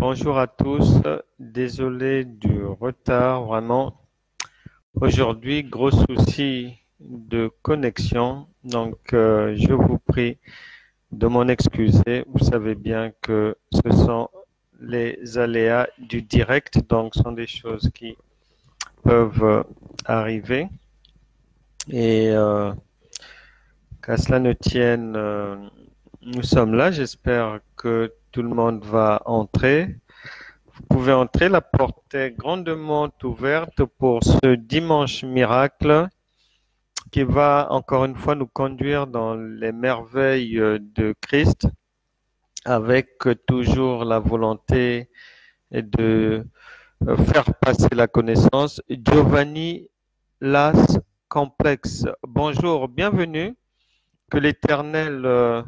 Bonjour à tous, désolé du retard, vraiment. Aujourd'hui, gros souci de connexion, donc je vous prie de m'en excuser. Vous savez bien que ce sont les aléas du direct, donc ce sont des choses qui peuvent arriver. Et qu'à cela ne tienne, nous sommes là. J'espère que tout le monde va entrer. Vous pouvez entrer, la porte est grandement ouverte pour ce dimanche miracle qui va encore une fois nous conduire dans les merveilles de Christ avec toujours la volonté de faire passer la connaissance. Giovanni Las Complexe, bonjour, bienvenue. Que l'Éternel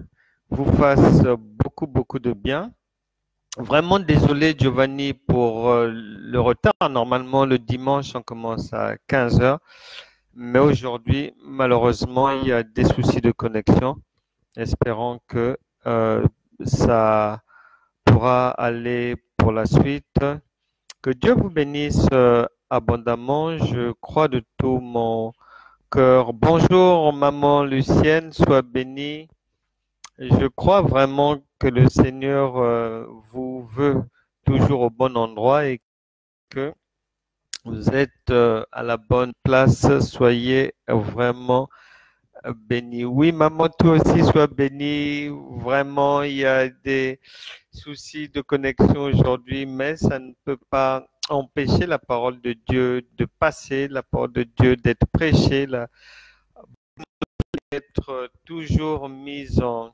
vous fasse beaucoup de bien. Vraiment désolé Giovanni pour le retard. Normalement, le dimanche, on commence à 15 heures. Mais aujourd'hui, malheureusement, il y a des soucis de connexion. Espérons que ça pourra aller pour la suite. Que Dieu vous bénisse abondamment. Je crois de tout mon cœur. Bonjour, maman Lucienne, sois bénie. Je crois vraiment que le Seigneur vous veut toujours au bon endroit et que vous êtes à la bonne place. Soyez vraiment bénis. Oui, maman, toi aussi, sois bénie. Vraiment, il y a des soucis de connexion aujourd'hui, mais ça ne peut pas empêcher la parole de Dieu de passer, la parole de Dieu d'être prêchée, d'être toujours mise en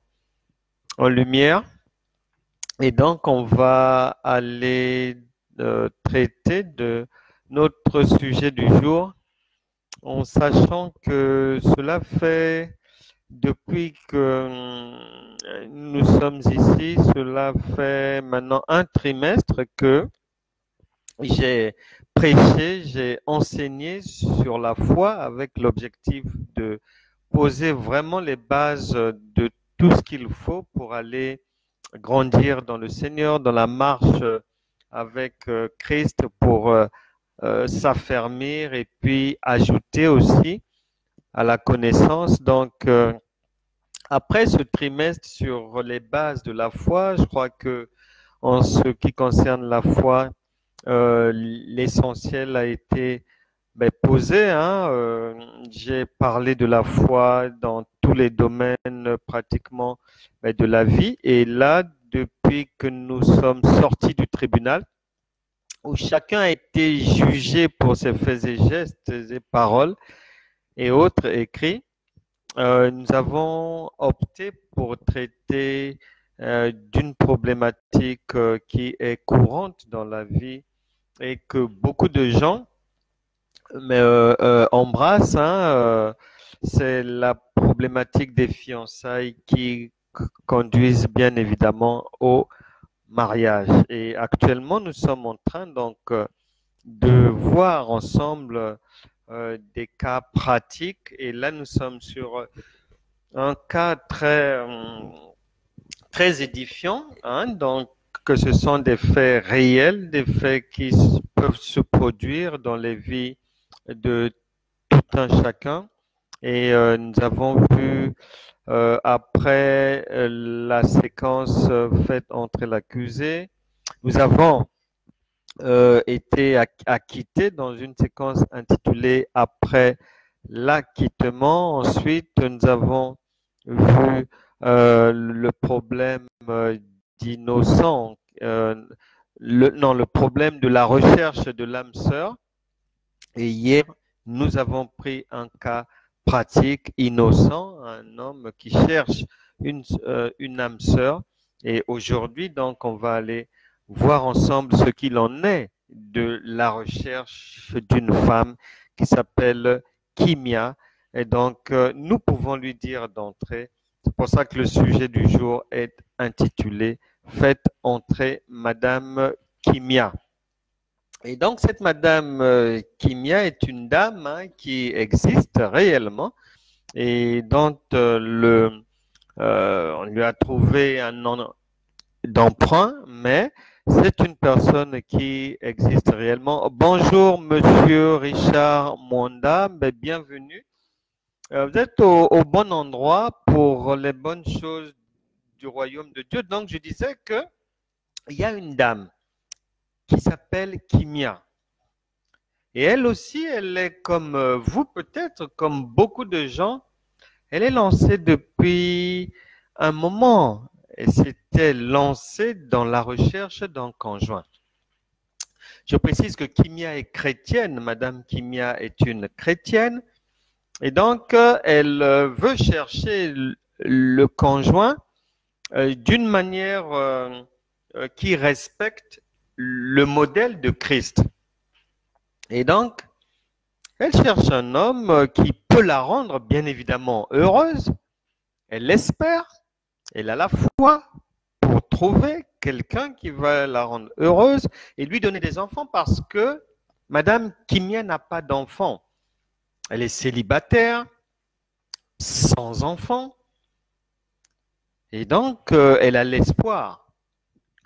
lumière. Et donc, on va aller traiter de notre sujet du jour en sachant que cela fait depuis que nous sommes ici, cela fait maintenant un trimestre que j'ai prêché, j'ai enseigné sur la foi avec l'objectif de poser vraiment les bases de tout ce qu'il faut pour aller grandir dans le Seigneur, dans la marche avec Christ pour s'affermir et puis ajouter aussi à la connaissance. Donc, après ce trimestre sur les bases de la foi, je crois que en ce qui concerne la foi, l'essentiel a été posé. J'ai parlé de la foi dans tous les domaines pratiquement de la vie. Et là, depuis que nous sommes sortis du tribunal, où chacun a été jugé pour ses faits et gestes et paroles et autres écrits, nous avons opté pour traiter d'une problématique qui est courante dans la vie et que beaucoup de gens embrassent. C'est la problématique des fiançailles qui conduisent bien évidemment au mariage. Et actuellement, nous sommes en train donc de voir ensemble des cas pratiques. Et là, nous sommes sur un cas très édifiant, donc que ce sont des faits réels, des faits qui peuvent se produire dans les vies de tout un chacun. Et nous avons vu après la séquence faite entre l'accusé, nous avons été acquittés dans une séquence intitulée Après l'acquittement. Ensuite, nous avons vu le problème d'innocent, le problème de la recherche de l'âme sœur. Et hier, nous avons pris un cas pratique, innocent, un homme qui cherche une âme sœur. Et aujourd'hui, donc, on va aller voir ensemble ce qu'il en est de la recherche d'une femme qui s'appelle Kimia. Et donc, nous pouvons lui dire d'entrer. C'est pour ça que le sujet du jour est intitulé « Faites entrer Madame Kimia ». Et donc, cette Madame Kimia est une dame qui existe réellement et dont on lui a trouvé un nom d'emprunt, mais c'est une personne qui existe réellement. Bonjour, Monsieur Richard Mwanda, bienvenue. Vous êtes au bon endroit pour les bonnes choses du royaume de Dieu. Donc, je disais que il y a une dame qui s'appelle Kimia. Et elle aussi, elle est comme vous peut-être, comme beaucoup de gens, elle est lancée depuis un moment. Elle s'était lancée dans la recherche d'un conjoint. Je précise que Kimia est chrétienne, Madame Kimia est une chrétienne, et donc elle veut chercher le conjoint d'une manière qui respecte le modèle de Christ. Et donc, elle cherche un homme qui peut la rendre bien évidemment heureuse, elle l'espère, elle a la foi pour trouver quelqu'un qui va la rendre heureuse et lui donner des enfants parce que Madame Kimia n'a pas d'enfants. Elle est célibataire, sans enfants, et donc elle a l'espoir,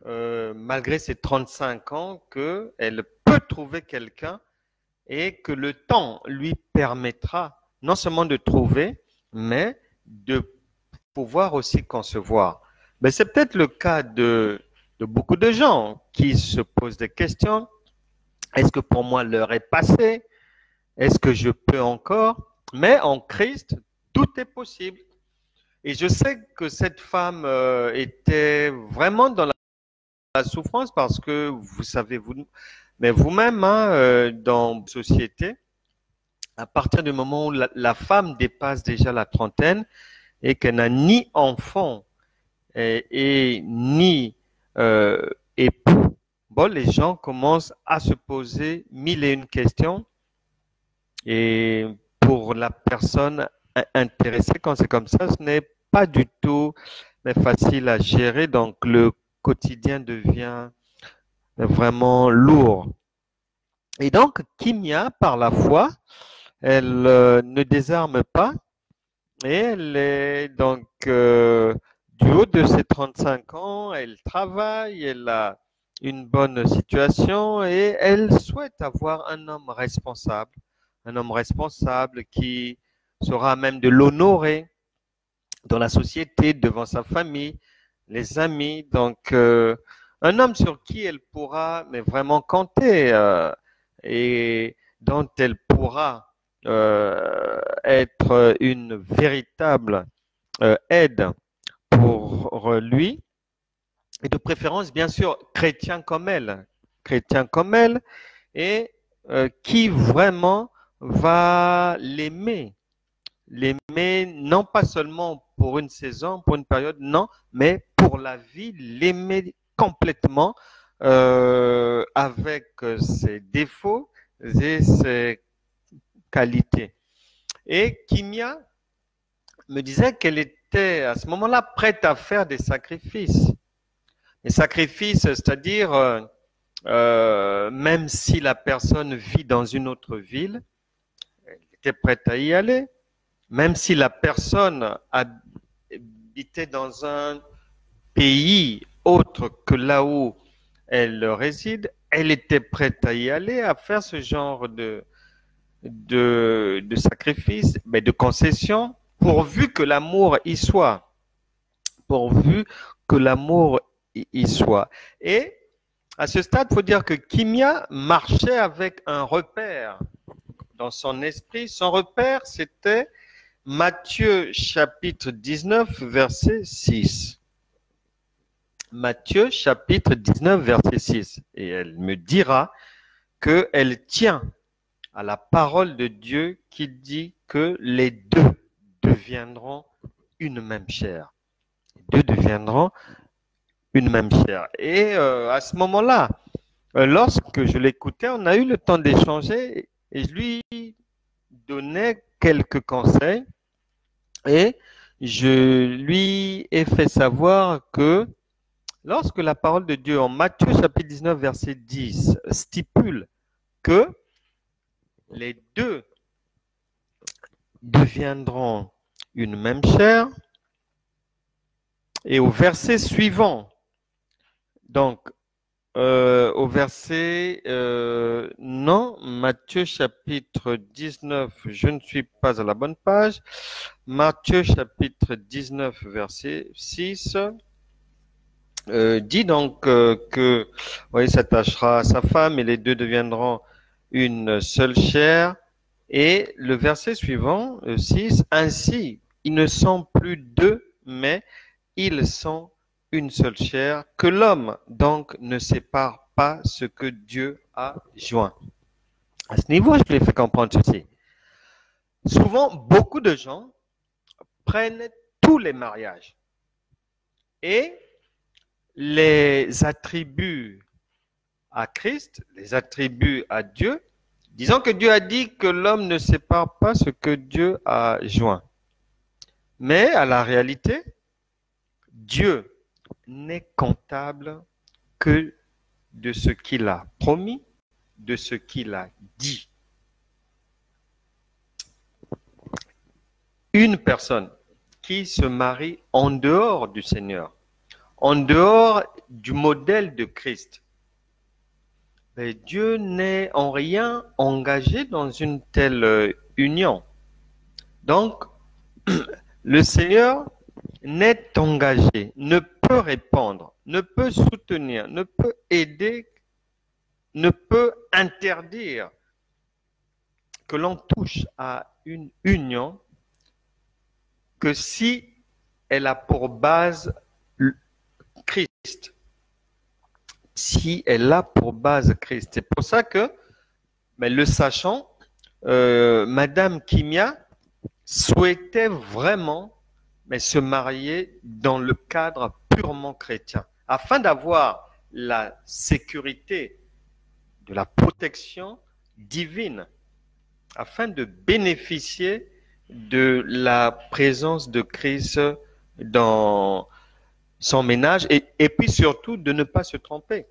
malgré ses 35 ans, qu'elle peut trouver quelqu'un et que le temps lui permettra non seulement de trouver, mais de pouvoir aussi concevoir. Mais c'est peut-être le cas de beaucoup de gens qui se posent des questions. Est-ce que pour moi l'heure est passée? Est-ce que je peux encore? Mais en Christ, tout est possible. Et je sais que cette femme était vraiment dans la souffrance parce que vous savez, mais vous-même, hein, dans la société, à partir du moment où la femme dépasse déjà la trentaine et qu'elle n'a ni enfant et ni époux, bon, les gens commencent à se poser mille et une questions. Et pour la personne intéressée, quand c'est comme ça, ce n'est pas du tout facile à gérer. Donc, le quotidien devient vraiment lourd. Et donc, Kimia, par la foi, elle ne désarme pas et elle est donc du haut de ses 35 ans, elle travaille, elle a une bonne situation et elle souhaite avoir un homme responsable qui sera à même de l'honorer dans la société, devant sa famille, les amis. Donc, un homme sur qui elle pourra mais vraiment compter et dont elle pourra être une véritable aide pour lui, et de préférence, bien sûr, chrétien comme elle, et qui vraiment va l'aimer non pas seulement pour une saison, pour une période, non, mais pour la vie, l'aimer complètement avec ses défauts et ses qualités. Et Kimia me disait qu'elle était à ce moment-là prête à faire des sacrifices. Des sacrifices, c'est-à-dire même si la personne vit dans une autre ville, elle était prête à y aller. Même si la personne habitait dans un pays autre que là où elle réside, elle était prête à y aller, à faire ce genre de sacrifice, mais de concession, pourvu que l'amour y soit. Pourvu que l'amour y soit. Et à ce stade, il faut dire que Kimia marchait avec un repère dans son esprit. Son repère, c'était Matthieu chapitre 19, verset 6. Matthieu chapitre 19, verset 6. Et elle me dira qu'elle tient à la parole de Dieu qui dit que les deux deviendront une même chair. Les deux deviendront une même chair. Et à ce moment-là, lorsque je l'écoutais, on a eu le temps d'échanger et je lui donnais quelques conseils. Et je lui ai fait savoir que lorsque la parole de Dieu en Matthieu chapitre 19 verset 10 stipule que les deux deviendront une même chair, et au verset suivant, donc au verset, non, Matthieu chapitre 19, je ne suis pas à la bonne page. Matthieu chapitre 19, verset 6, dit donc que, il s'attachera à sa femme et les deux deviendront une seule chair. Et le verset suivant, 6, ainsi, ils ne sont plus deux, mais ils sont une seule chair, que l'homme donc ne sépare pas ce que Dieu a joint. À ce niveau, je voulais faire comprendre ceci. Souvent, beaucoup de gens prennent tous les mariages et les attribuent à Christ, les attribuent à Dieu, disant que Dieu a dit que l'homme ne sépare pas ce que Dieu a joint. Mais à la réalité, Dieu n'est comptable que de ce qu'il a promis, de ce qu'il a dit. Une personne qui se marie en dehors du Seigneur, en dehors du modèle de Christ, mais Dieu n'est en rien engagé dans une telle union. Donc, le Seigneur n'est engagé, ne peut répondre, ne peut soutenir, ne peut aider, ne peut interdire que l'on touche à une union que si elle a pour base Christ. Si elle a pour base Christ. C'est pour ça que, mais le sachant, Madame Kimia souhaitait vraiment se marier dans le cadre purement chrétien, afin d'avoir la sécurité de la protection divine, afin de bénéficier de la présence de Christ dans son ménage et puis surtout de ne pas se tromper.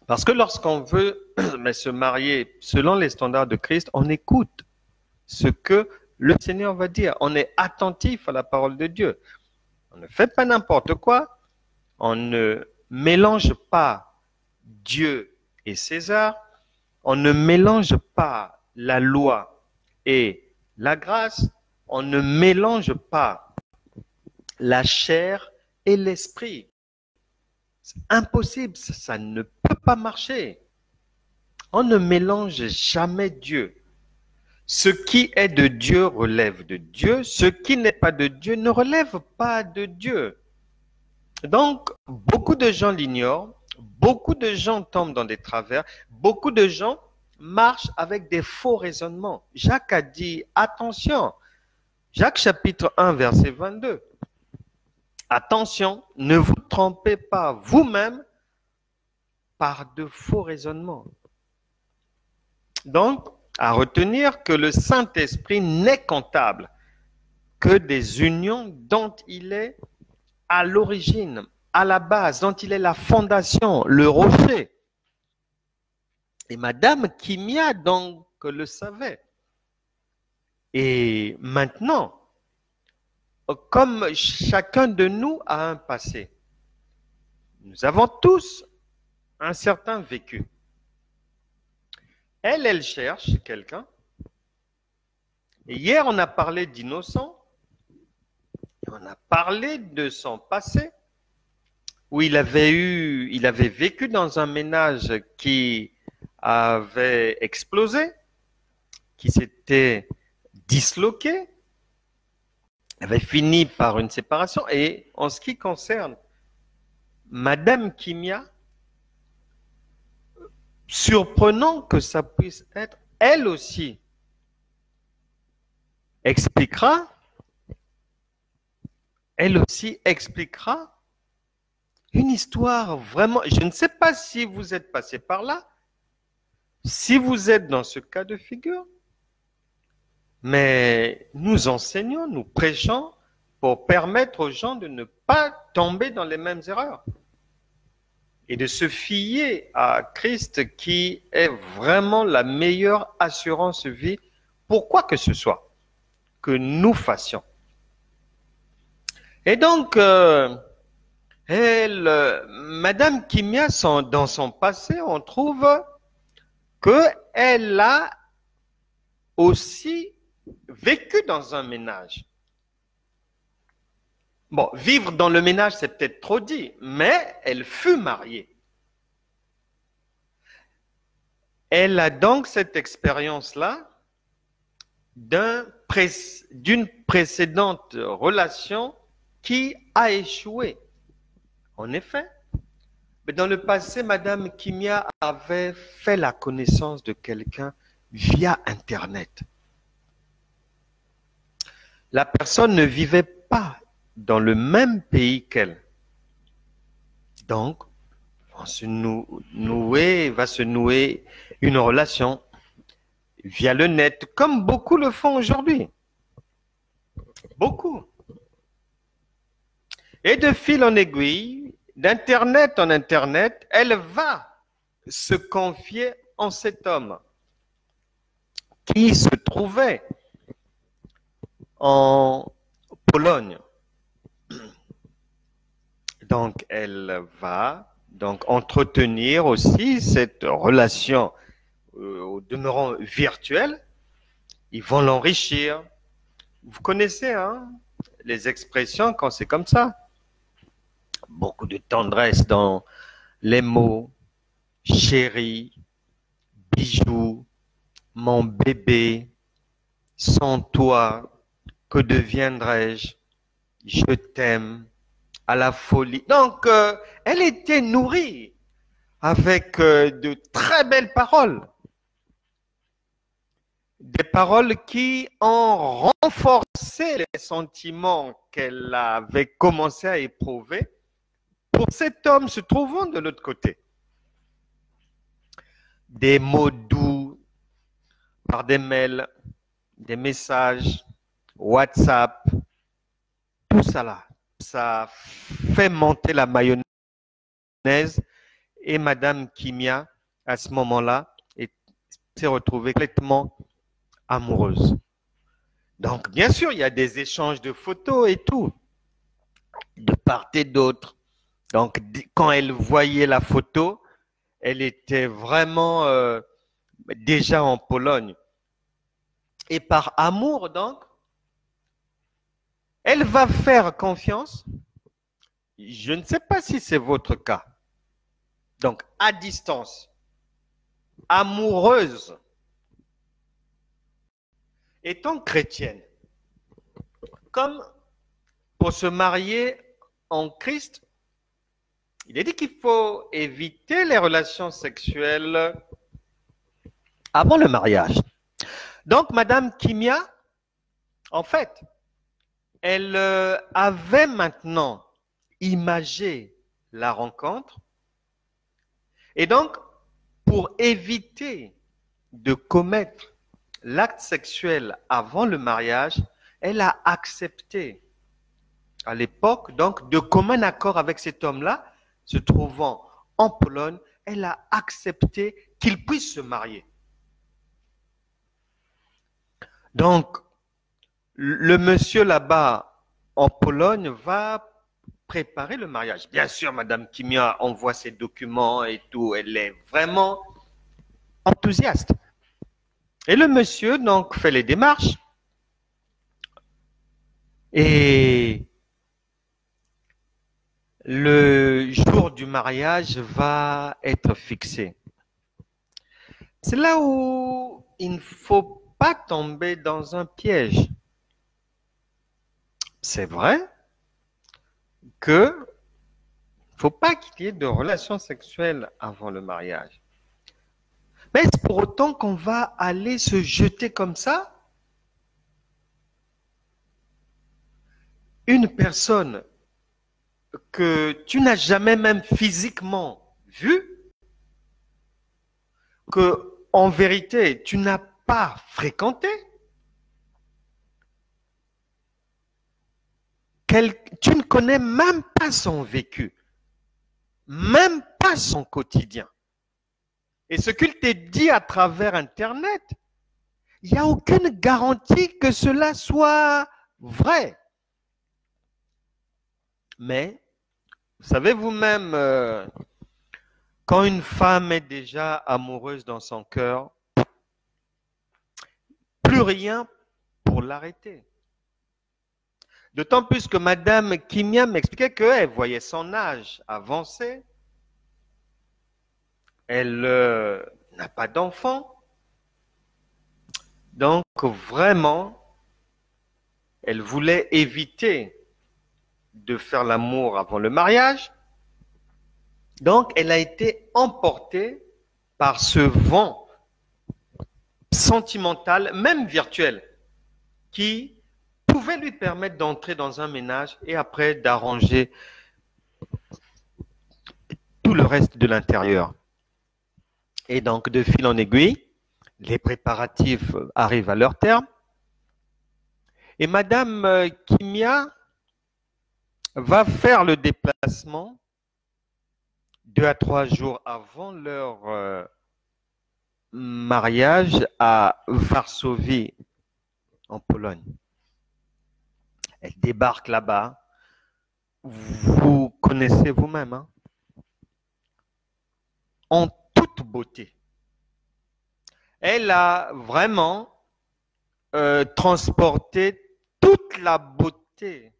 Parce que lorsqu'on veut se marier selon les standards de Christ, on écoute ce que le Seigneur va dire. On est attentif à la parole de Dieu. On ne fait pas n'importe quoi. On ne mélange pas Dieu et César. On ne mélange pas la loi et la grâce. On ne mélange pas la chair et l'esprit. C'est impossible, ça ne peut pas marcher. On ne mélange jamais Dieu. Ce qui est de Dieu relève de Dieu, ce qui n'est pas de Dieu ne relève pas de Dieu. Donc, beaucoup de gens l'ignorent, beaucoup de gens tombent dans des travers, beaucoup de gens marchent avec des faux raisonnements. Jacques a dit, attention, Jacques chapitre 1, verset 22. Attention, ne vous trompez pas vous-même par de faux raisonnements. Donc, à retenir que le Saint-Esprit n'est comptable que des unions dont il est à l'origine, à la base, dont il est la fondation, le rocher. Et Madame Kimia, donc, le savait. Et maintenant, comme chacun de nous a un passé, nous avons tous un certain vécu. Elle cherche quelqu'un. Et hier, on a parlé d'innocent. On a parlé de son passé, où il avait vécu dans un ménage qui avait explosé, qui s'était disloqué, avait fini par une séparation. Et en ce qui concerne Madame Kimia, surprenant que ça puisse être, elle aussi expliquera une histoire vraiment, je ne sais pas si vous êtes passé par là, si vous êtes dans ce cas de figure, mais nous enseignons, nous prêchons pour permettre aux gens de ne pas tomber dans les mêmes erreurs et de se fier à Christ qui est vraiment la meilleure assurance vie pour quoi que ce soit que nous fassions. Et donc, Madame Kimia, dans son passé, on trouve qu'elle a aussi vécu dans un ménage. Bon, vivre dans le ménage, c'est peut-être trop dit, mais elle fut mariée. Elle a donc cette expérience-là d'une précédente relation qui a échoué. En effet, mais dans le passé, Madame Kimia avait fait la connaissance de quelqu'un via Internet. La personne ne vivait pas dans le même pays qu'elle. Donc, va se nouer une relation via le net, comme beaucoup le font aujourd'hui. Beaucoup. Et de fil en aiguille, d'Internet en Internet, elle va se confier en cet homme qui se trouvait en Pologne. Donc, elle va donc entretenir aussi cette relation au demeurant virtuelle. Ils vont l'enrichir. Vous connaissez les expressions quand c'est comme ça. Beaucoup de tendresse dans les mots. Chérie, bijou, mon bébé, sans toi, que deviendrais-je? Je t'aime, à la folie. Donc, elle était nourrie avec de très belles paroles. Des paroles qui ont renforcé les sentiments qu'elle avait commencé à éprouver pour cet homme se trouvant de l'autre côté. Des mots doux par des mails, des messages, WhatsApp, tout ça là, ça fait monter la mayonnaise et Madame Kimia, à ce moment-là, s'est retrouvée complètement amoureuse. Donc, bien sûr, il y a des échanges de photos et tout, de part et d'autre. Donc, quand elle voyait la photo, elle était vraiment déjà en Pologne. Et par amour, donc, elle va faire confiance. Je ne sais pas si c'est votre cas. Donc, à distance, amoureuse, étant chrétienne, comme pour se marier en Christ, il est dit qu'il faut éviter les relations sexuelles avant le mariage. Donc, Madame Kimia, en fait, elle avait maintenant imagé la rencontre. Et donc, pour éviter de commettre l'acte sexuel avant le mariage, elle a accepté à l'époque, donc, de commun accord avec cet homme-là, se trouvant en Pologne, elle a accepté qu'il puisse se marier. Donc, le monsieur là-bas en Pologne va préparer le mariage. Bien sûr, Madame Kimia envoie ses documents et tout, elle est vraiment enthousiaste. Et le monsieur, donc, fait les démarches. Et le jour du mariage va être fixé. C'est là où il ne faut pas tomber dans un piège. C'est vrai que il ne faut pas qu'il y ait de relations sexuelles avant le mariage. Mais est-ce pour autant qu'on va aller se jeter comme ça? Une personne que tu n'as jamais même physiquement vue, que en vérité tu n'as pas fréquenté, tu ne connais même pas son vécu, même pas son quotidien. Et ce qu'il t'a dit à travers Internet, il n'y a aucune garantie que cela soit vrai. Mais Vous savez vous-même, quand une femme est déjà amoureuse dans son cœur, plus rien pour l'arrêter. D'autant plus que Madame Kimia m'expliquait qu'elle voyait son âge avancer. Elle n'a pas d'enfant. Donc vraiment, elle voulait éviter de faire l'amour avant le mariage. Donc elle a été emportée par ce vent sentimental, même virtuel, qui pouvait lui permettre d'entrer dans un ménage et après d'arranger tout le reste de l'intérieur. Et donc, de fil en aiguille, les préparatifs arrivent à leur terme. Et Madame Kimia va faire le déplacement 2 à 3 jours avant leur mariage à Varsovie, en Pologne. Elle débarque là-bas. Vous connaissez vous-même, hein? En toute beauté. Elle a vraiment transporté toute la beauté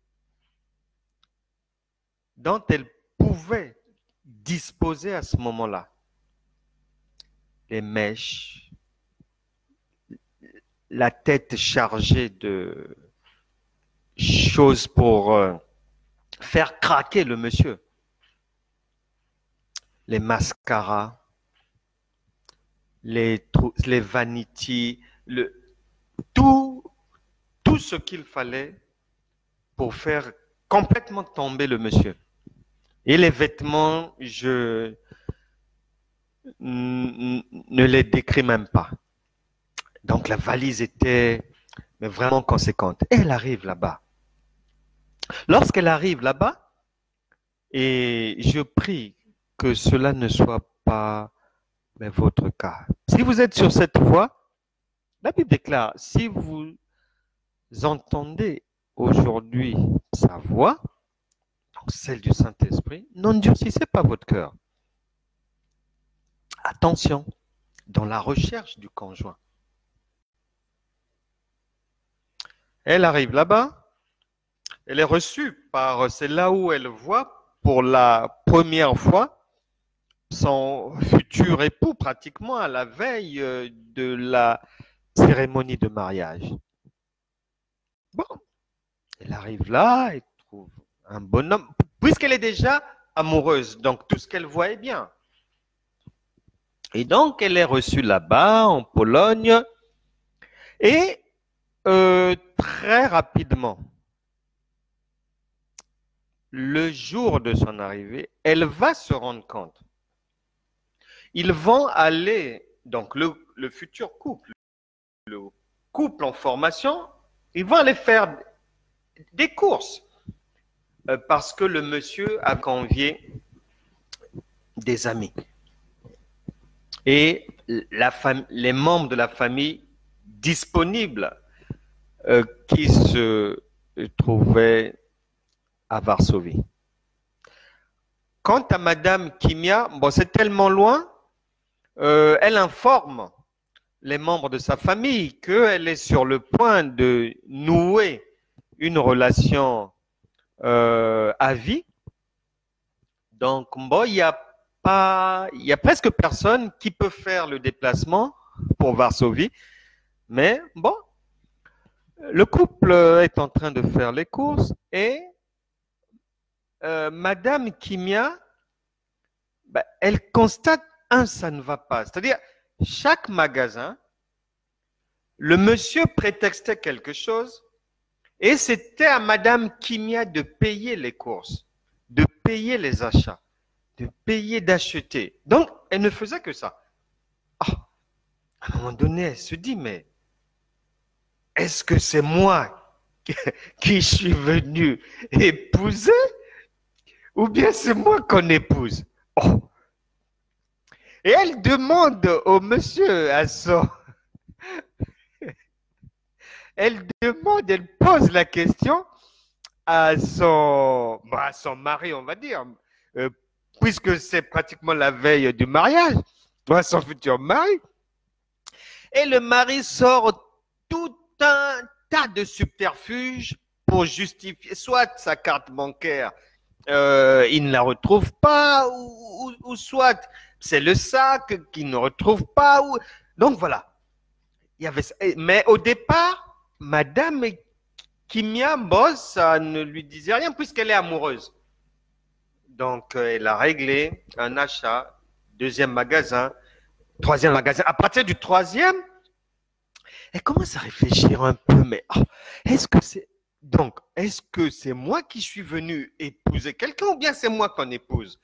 dont elle pouvait disposer à ce moment-là. Les mèches, la tête chargée de choses pour faire craquer le monsieur. Les mascaras, les vanities, tout ce qu'il fallait pour faire complètement tomber le monsieur. Et les vêtements, je ne les décris même pas. Donc la valise était vraiment conséquente. Et elle arrive là-bas. Lorsqu'elle arrive là-bas, et je prie que cela ne soit pas votre cas. Si vous êtes sur cette voie, la Bible déclare, si vous entendez aujourd'hui sa voix, donc celle du Saint-Esprit, n'endurcissez pas votre cœur. Attention, dans la recherche du conjoint. Elle arrive là-bas, elle est reçue par, c'est là où elle voit pour la première fois son futur époux pratiquement à la veille de la cérémonie de mariage. Bon, elle arrive là, elle trouve un bonhomme, puisqu'elle est déjà amoureuse, donc tout ce qu'elle voit est bien. Et donc, elle est reçue là-bas, en Pologne, et très rapidement, le jour de son arrivée, elle va se rendre compte. Ils vont aller, donc le futur couple, le couple en formation, ils vont aller faire des courses parce que le monsieur a convié des amis. Et les membres de la famille disponibles qui se trouvaient à Varsovie. Quant à Madame Kimia, bon, c'est tellement loin, elle informe les membres de sa famille qu'elle est sur le point de nouer une relation à vie. Donc, bon, il y a presque personne qui peut faire le déplacement pour Varsovie. Mais bon, le couple est en train de faire les courses et Madame Kimia, elle constate ça ne va pas. C'est-à-dire, chaque magasin, le monsieur prétextait quelque chose et c'était à Madame Kimia de payer les courses, de payer les achats, de payer, d'acheter. Donc, elle ne faisait que ça. À un moment donné, elle se dit, mais est-ce que c'est moi qui suis venu épouser ou bien c'est moi qu'on épouse? Et elle demande au monsieur, elle pose la question à son mari, on va dire. euh, puisque c'est pratiquement la veille du mariage, à son futur mari. Et le mari sort tout un tas de subterfuges pour justifier soit sa carte bancaire, il ne la retrouve pas, ou soit c'est le sac qu'il ne retrouve pas. Donc voilà. Il y avait ça. Mais au départ, Madame Kimia Boss, ça ne lui disait rien puisqu'elle est amoureuse. Donc elle a réglé un achat, deuxième magasin, troisième magasin. À partir du troisième, elle commence à réfléchir un peu, mais est-ce que c'est donc est-ce que c'est moi qui suis venu épouser quelqu'un ou bien c'est moi qu'on épouse?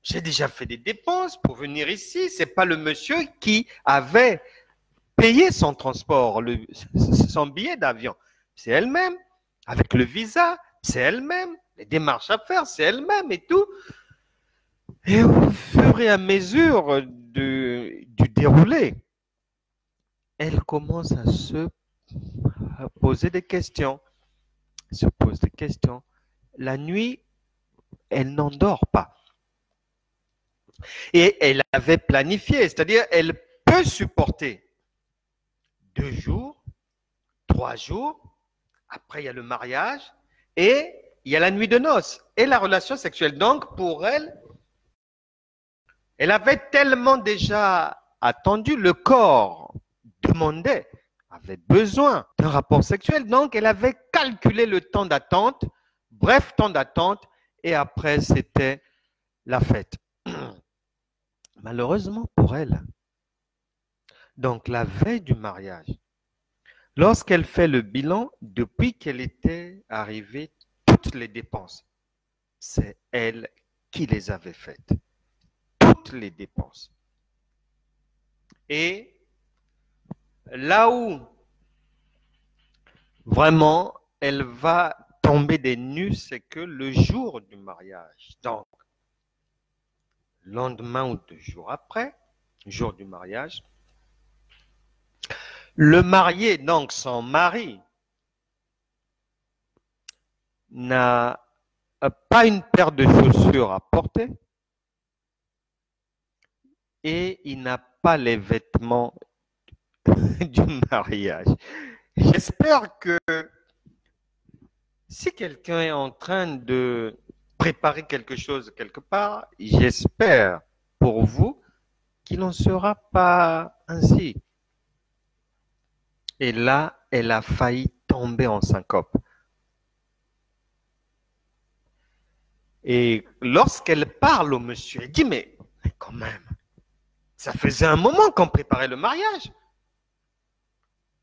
J'ai déjà fait des dépenses pour venir ici. C'est pas le monsieur qui avait payé son transport, son billet d'avion. C'est elle-même, avec le visa, c'est elle-même, les démarches à faire, c'est elle-même et tout. Et au fur et à mesure du déroulé, elle commence à se poser des questions. Se pose des questions. La nuit, elle n'endort pas. Et elle avait planifié, c'est-à-dire elle peut supporter 2 jours, 3 jours, après il y a le mariage et il y a la nuit de noces et la relation sexuelle. Donc pour elle, elle avait tellement déjà attendu, le corps demandait, avait besoin d'un rapport sexuel, donc elle avait calculé le temps d'attente, bref temps d'attente, et après c'était la fête. Malheureusement pour elle, donc la veille du mariage, lorsqu'elle fait le bilan, depuis qu'elle était arrivée, toutes les dépenses, c'est elle qui les avait faites. Toutes les dépenses. Et là où vraiment elle va tomber des nues, c'est que le jour du mariage, donc lendemain ou 2 jours après, jour du mariage, le marié, donc son mari, n'a pas une paire de chaussures à porter et il n'a pas les vêtements du mariage. J'espère que si quelqu'un est en train de préparer quelque chose quelque part, j'espère pour vous qu'il n'en sera pas ainsi. Et là, elle a failli tomber en syncope. Et lorsqu'elle parle au monsieur, elle dit, mais quand même, ça faisait un moment qu'on préparait le mariage.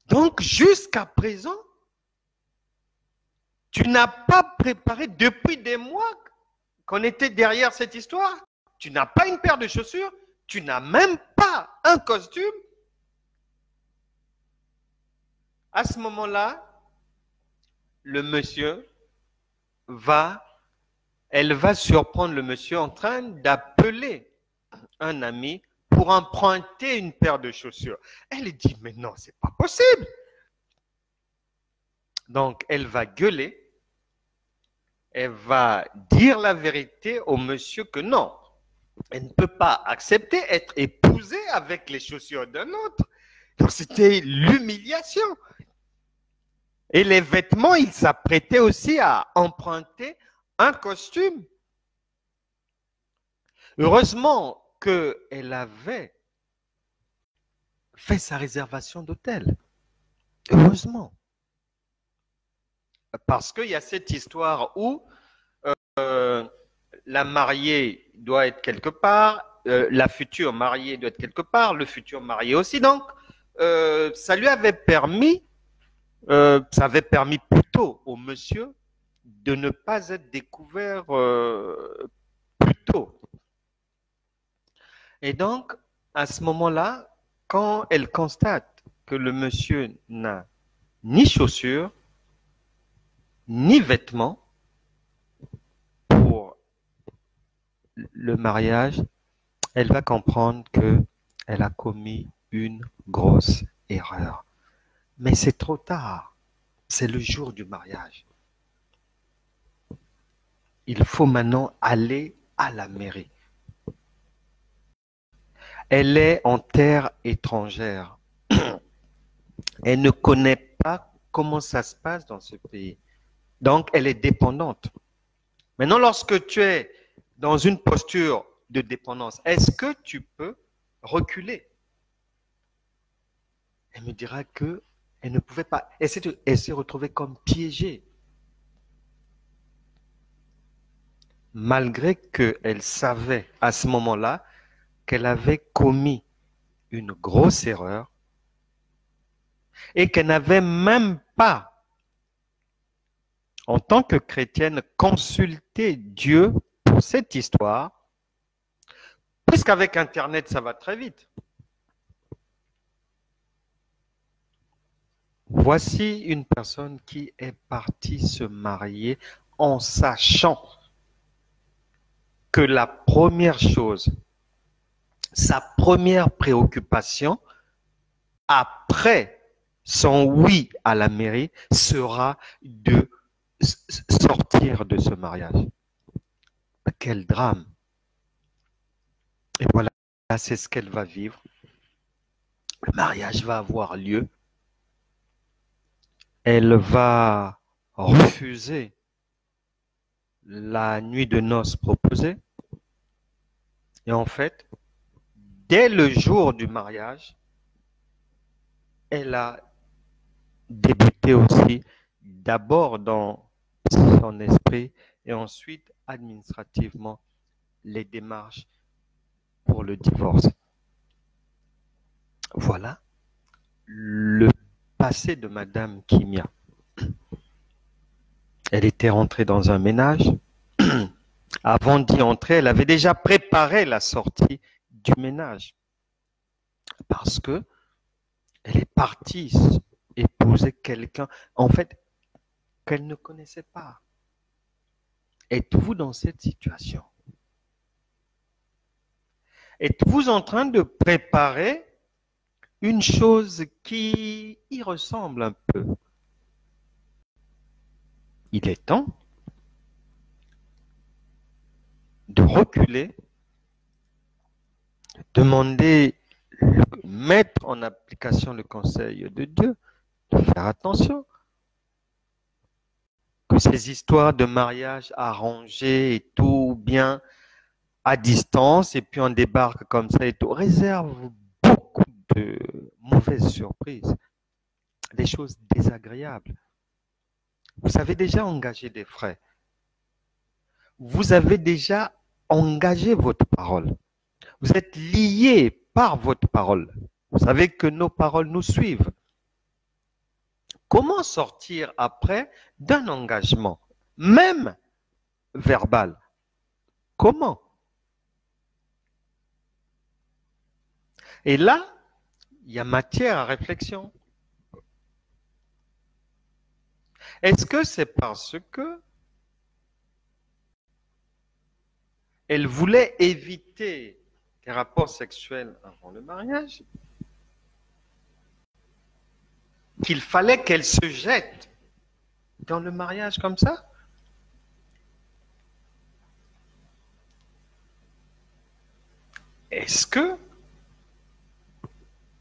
Donc, jusqu'à présent, tu n'as pas préparé depuis des mois qu'on était derrière cette histoire. Tu n'as pas une paire de chaussures, tu n'as même pas un costume. À ce moment-là, le monsieur elle va surprendre le monsieur en train d'appeler un ami pour emprunter une paire de chaussures. Elle dit, mais non, c'est pas possible. Donc, elle va gueuler, elle va dire la vérité au monsieur que non, elle ne peut pas accepter être épousée avec les chaussures d'un autre. Donc, c'était l'humiliation. Et les vêtements, il s'apprêtait aussi à emprunter un costume. Heureusement qu'elle avait fait sa réservation d'hôtel. Heureusement. Parce qu'il y a cette histoire où la mariée doit être quelque part, la future mariée doit être quelque part, le futur marié aussi. Donc, ça lui avait permis, ça avait permis plutôt au monsieur de ne pas être découvert plus tôt. Et donc, à ce moment-là, quand elle constate que le monsieur n'a ni chaussures, ni vêtements pour le mariage, elle va comprendre qu'elle a commis une grosse erreur. Mais c'est trop tard. C'est le jour du mariage. Il faut maintenant aller à la mairie. Elle est en terre étrangère. Elle ne connaît pas comment ça se passe dans ce pays. Donc, elle est dépendante. Maintenant, lorsque tu es dans une posture de dépendance, est-ce que tu peux reculer? Elle me dira que elle ne pouvait pas. Elle s'est retrouvée comme piégée. Malgré qu'elle savait à ce moment-là qu'elle avait commis une grosse erreur et qu'elle n'avait même pas, en tant que chrétienne, consulté Dieu pour cette histoire, puisqu'avec Internet, ça va très vite. Voici une personne qui est partie se marier en sachant que la première chose, sa première préoccupation, après son oui à la mairie, sera de sortir de ce mariage. Quel drame! Et voilà, c'est ce qu'elle va vivre. Le mariage va avoir lieu. Elle va refuser la nuit de noces proposée. Et en fait, dès le jour du mariage, elle a débuté aussi d'abord dans son esprit et ensuite administrativement les démarches pour le divorce. Voilà le passé de Madame Kimia. Elle était rentrée dans un ménage. Avant d'y entrer, elle avait déjà préparé la sortie du ménage. Parce que elle est partie épouser quelqu'un, en fait, qu'elle ne connaissait pas. Êtes-vous dans cette situation? Êtes-vous en train de préparer une chose qui y ressemble un peu? Il est temps de reculer, de demander, mettre en application le conseil de Dieu, de faire attention. Que ces histoires de mariage arrangé et tout bien à distance et puis on débarque comme ça et tout, réserve beaucoup de mauvaises surprises, des choses désagréables. Vous avez déjà engagé des frais. Vous avez déjà engagé votre parole. Vous êtes liés par votre parole. Vous savez que nos paroles nous suivent. Comment sortir après d'un engagement, même verbal? Comment? Et là, il y a matière à réflexion. Est-ce que c'est parce que elle voulait éviter les rapports sexuels avant le mariage qu'il fallait qu'elle se jette dans le mariage comme ça? Est-ce que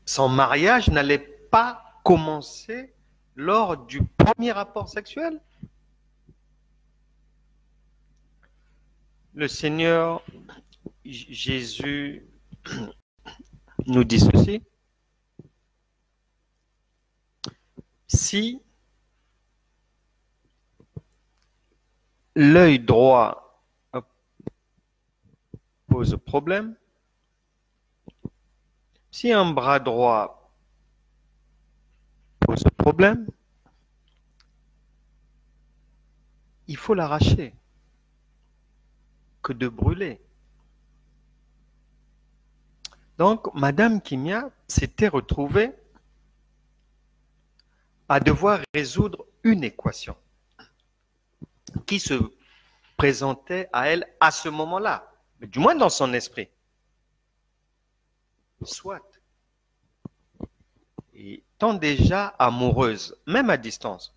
son mariage n'allait pas commencer lors du premier rapport sexuel? Le Seigneur Jésus nous dit ceci: si l'œil droit pose problème, si un bras droit pose problème, il faut l'arracher que de brûler. Donc, Madame Kimia s'était retrouvée à devoir résoudre une équation qui se présentait à elle à ce moment-là, mais du moins dans son esprit. Soit, étant déjà amoureuse, même à distance,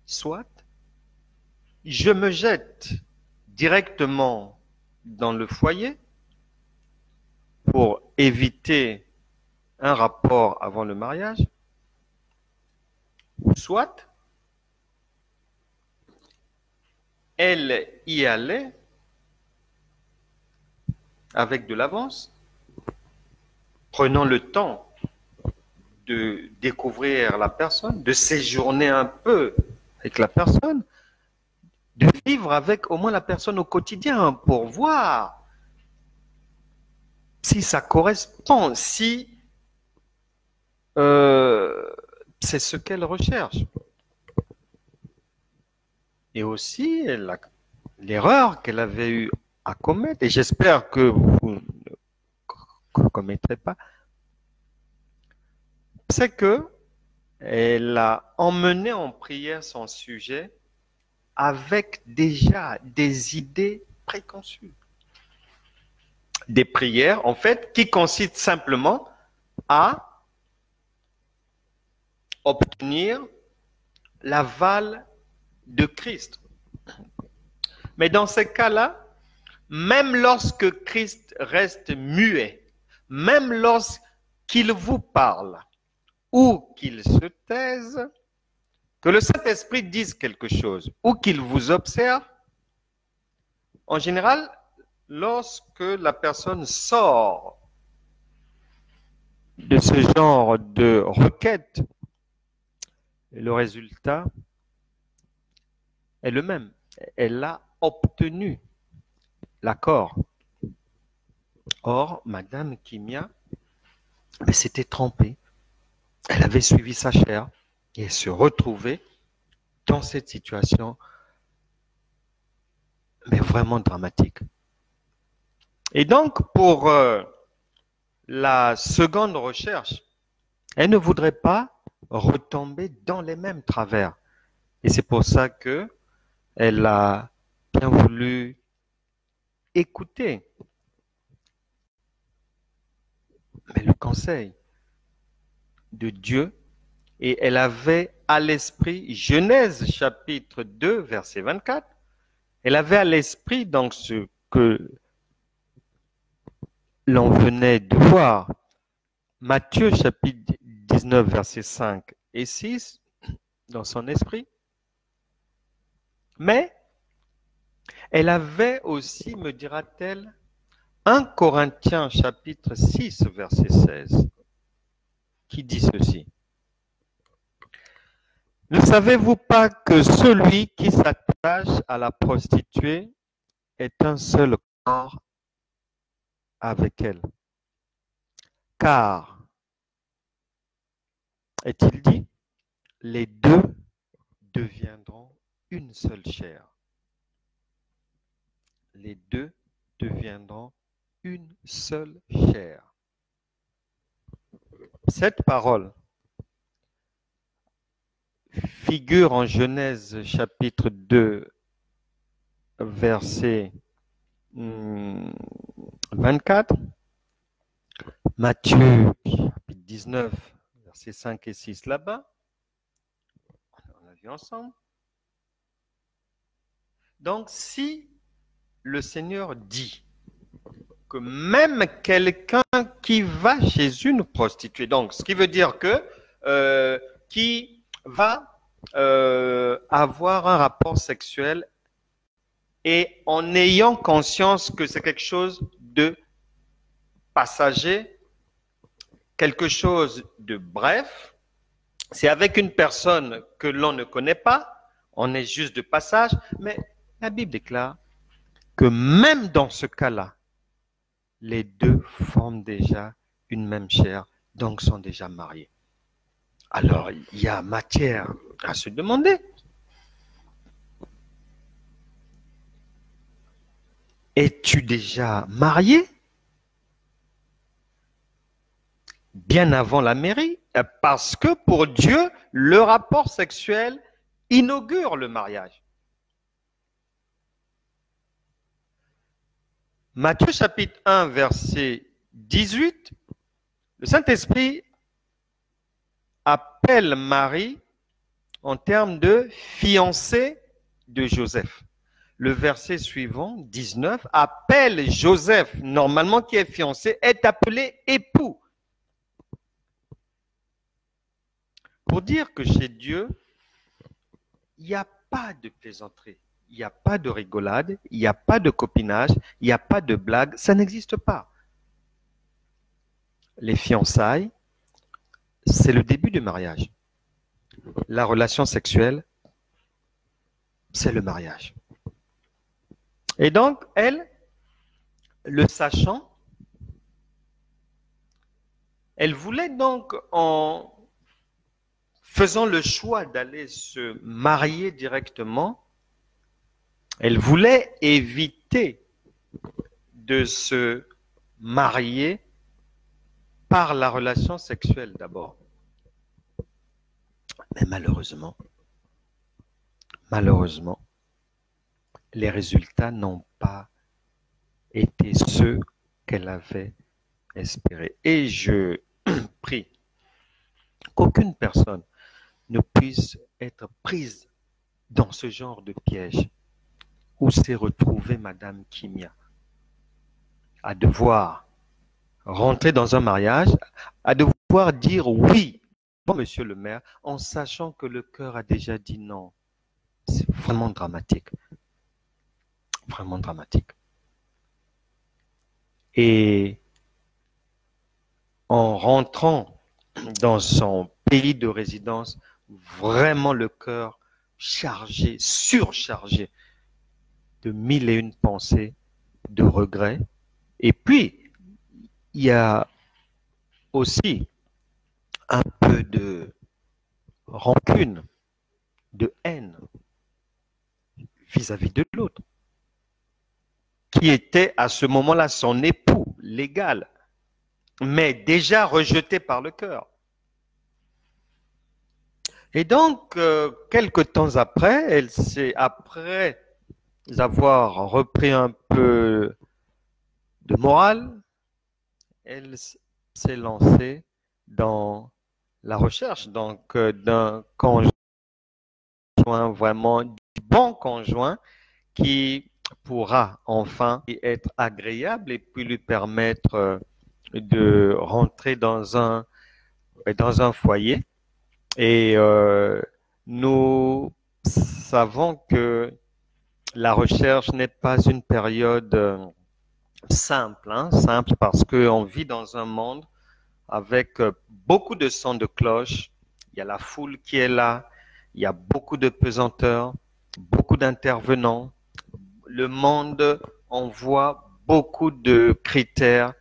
soit je me jette directement dans le foyer pour éviter un rapport avant le mariage, ou soit elle y allait avec de l'avance, prenant le temps de découvrir la personne, de séjourner un peu avec la personne, de vivre avec au moins la personne au quotidien pour voir si ça correspond, si c'est ce qu'elle recherche. Et aussi l'erreur qu'elle avait eu à commettre, et j'espère que vous ne commettrez pas, c'est que elle a emmené en prière son sujet avec déjà des idées préconçues. Des prières, en fait, qui consistent simplement à obtenir l'aval de Christ. Mais dans ces cas-là, même lorsque Christ reste muet, même lorsqu'il vous parle ou qu'il se taise, que le Saint-Esprit dise quelque chose ou qu'il vous observe, en général, lorsque la personne sort de ce genre de requête, le résultat est le même. Elle a obtenu l'accord. Or, Madame Kimia s'était trompée. Elle avait suivi sa chair et se retrouvait dans cette situation, mais vraiment dramatique. Et donc, pour la seconde recherche, elle ne voudrait pas retomber dans les mêmes travers. Et c'est pour ça que elle a bien voulu écouter. Mais le conseil de Dieu, et elle avait à l'esprit, Genèse chapitre 2, verset 24, elle avait à l'esprit donc ce que l'on venait de voir, Matthieu chapitre 19, verset 5 et 6, dans son esprit. Mais elle avait aussi, me dira-t-elle, 1 Corinthiens chapitre 6, verset 16, qui dit ceci. Ne savez-vous pas que celui qui s'attache à la prostituée est un seul corps avec elle? Car, est-il dit, les deux deviendront une seule chair. Les deux deviendront une seule chair. Cette parole figure en Genèse chapitre 2, verset 24, Matthieu chapitre 19, versets 5 et 6 là-bas. On a vu ensemble. Donc, si le Seigneur dit que même quelqu'un qui va chez une prostituée, donc ce qui veut dire que qui va avoir un rapport sexuel et en ayant conscience que c'est quelque chose de passager, quelque chose de bref, c'est avec une personne que l'on ne connaît pas, on est juste de passage, mais la Bible déclare que même dans ce cas-là, les deux forment déjà une même chair, donc sont déjà mariés. Alors, il y a matière à se demander. Es-tu déjà marié? Bien avant la mairie, parce que pour Dieu, le rapport sexuel inaugure le mariage. Matthieu chapitre 1, verset 18, le Saint-Esprit appelle Marie en termes de fiancée de Joseph. le verset suivant, 19, appelle Joseph, normalement qui est fiancé, est appelé époux. Pour dire que chez Dieu, il n'y a pas de plaisanterie, il n'y a pas de rigolade, il n'y a pas de copinage, il n'y a pas de blague, ça n'existe pas. Les fiançailles, c'est le début du mariage. La relation sexuelle, c'est le mariage. Et donc, elle, le sachant, elle voulait donc, en faisant le choix d'aller se marier directement, elle voulait éviter de se marier par la relation sexuelle d'abord. Mais malheureusement, les résultats n'ont pas été ceux qu'elle avait espérés. Et je prie qu'aucune personne ne puisse être prise dans ce genre de piège où s'est retrouvée Madame Kimia à devoir rentrer dans un mariage, à devoir dire oui, bon, monsieur le maire, en sachant que le cœur a déjà dit non. C'est vraiment dramatique. Vraiment dramatique. Et en rentrant dans son pays de résidence, vraiment le cœur chargé, surchargé de mille et une pensées, de regrets. Et puis, il y a aussi un peu de rancune, de haine vis-à-vis de l'autre, qui était à ce moment-là son époux légal, mais déjà rejeté par le cœur. Et donc, quelque temps après, après avoir repris un peu de morale, elle s'est lancée dans la recherche donc d'un conjoint, vraiment du bon conjoint qui pourra enfin être agréable et puis lui permettre de rentrer dans un foyer. Et nous savons que la recherche n'est pas une période simple, simple parce qu'on vit dans un monde avec beaucoup de sons de cloche. Il y a la foule qui est là, il y a beaucoup de pesanteurs, beaucoup d'intervenants. Le monde envoie beaucoup de critères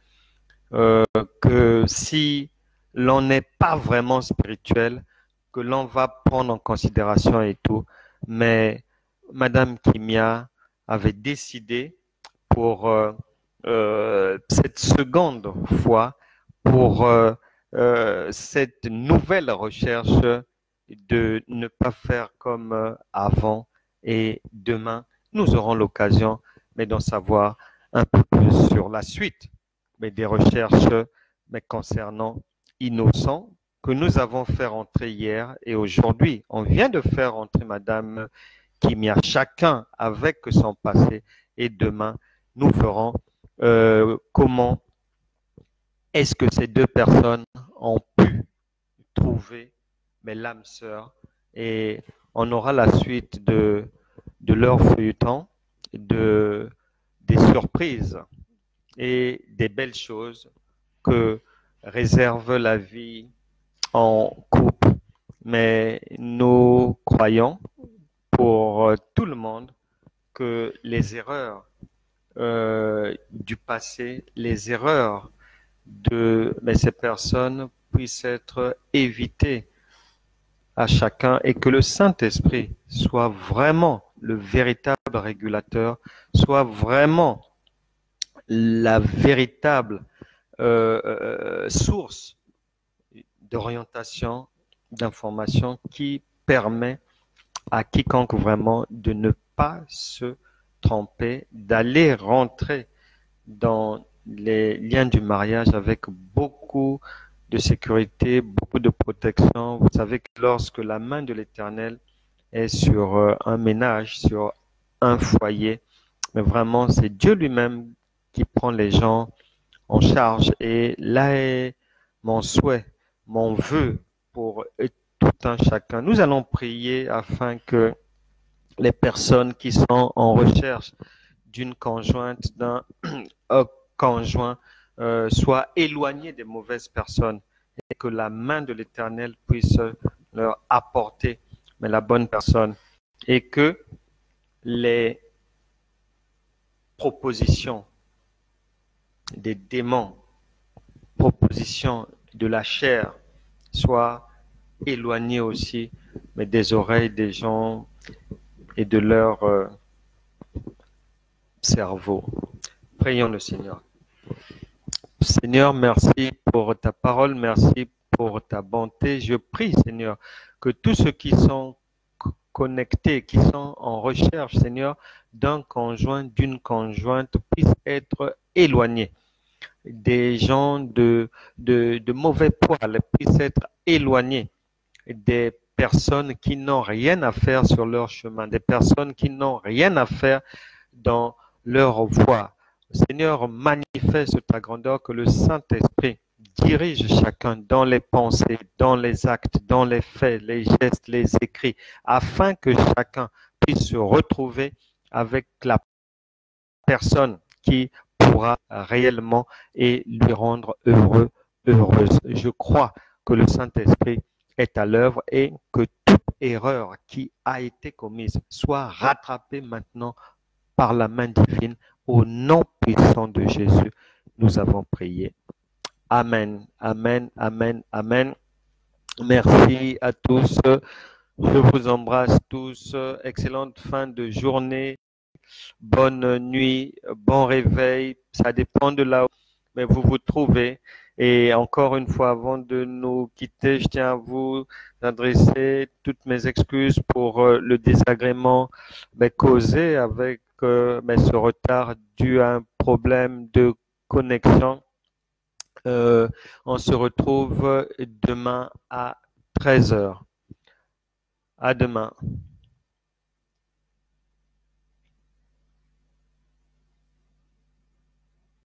que si l'on n'est pas vraiment spirituel, que l'on va prendre en considération et tout. Mais Madame Kimia avait décidé pour cette seconde fois, pour cette nouvelle recherche, de ne pas faire comme avant. Et demain, nous aurons l'occasion, mais d'en savoir un peu plus sur la suite, mais des recherches mais concernant Innocent que nous avons fait rentrer hier et aujourd'hui. On vient de faire rentrer Madame Kimia, chacun avec son passé, et demain, nous verrons comment est-ce que ces deux personnes ont pu trouver l'âme sœur, et on aura la suite de leur feuilleton, des surprises et des belles choses que réserve la vie en couple. Mais nous croyons pour tout le monde que les erreurs du passé, les erreurs de ces personnes puissent être évitées à chacun, et que le Saint-Esprit soit vraiment le véritable régulateur, soit vraiment la véritable source d'orientation, d'information qui permet à quiconque vraiment de ne pas se tromper, d'aller rentrer dans les liens du mariage avec beaucoup de sécurité, beaucoup de protection. Vous savez que lorsque la main de l'Éternel est sur un ménage, sur un foyer, mais vraiment, c'est Dieu lui-même qui prend les gens en charge. Et là est mon souhait, mon vœu pour tout un chacun. Nous allons prier afin que les personnes qui sont en recherche d'une conjointe, d'un conjoint, soient éloignées des mauvaises personnes et que la main de l'Éternel puisse leur apporter mais la bonne personne et que les propositions des démons, propositions de la chair soient éloignées aussi, mais des oreilles des gens et de leur cerveau. Prions le Seigneur. Seigneur, merci pour ta parole, merci pour ta bonté. Je prie, Seigneur, que tous ceux qui sont connectés, qui sont en recherche, Seigneur, d'un conjoint, d'une conjointe, puissent être éloignés. Des gens de mauvais poil puissent être éloignés. Des personnes qui n'ont rien à faire sur leur chemin, des personnes qui n'ont rien à faire dans leur voie. Seigneur, manifeste ta grandeur, que le Saint-Esprit dirige chacun dans les pensées, dans les actes, dans les faits, les gestes, les écrits, afin que chacun puisse se retrouver avec la personne qui pourra réellement et lui rendre heureux, heureuse. Je crois que le Saint-Esprit est à l'œuvre et que toute erreur qui a été commise soit rattrapée maintenant par la main divine. Au nom puissant de Jésus, nous avons prié. Amen, amen, amen, amen. Merci à tous. Je vous embrasse tous. Excellente fin de journée. Bonne nuit, bon réveil. Ça dépend de là où vous vous trouvez. Et encore une fois, avant de nous quitter, je tiens à vous adresser toutes mes excuses pour le désagrément causé avec ce retard dû à un problème de connexion. On se retrouve demain à 13h. À demain.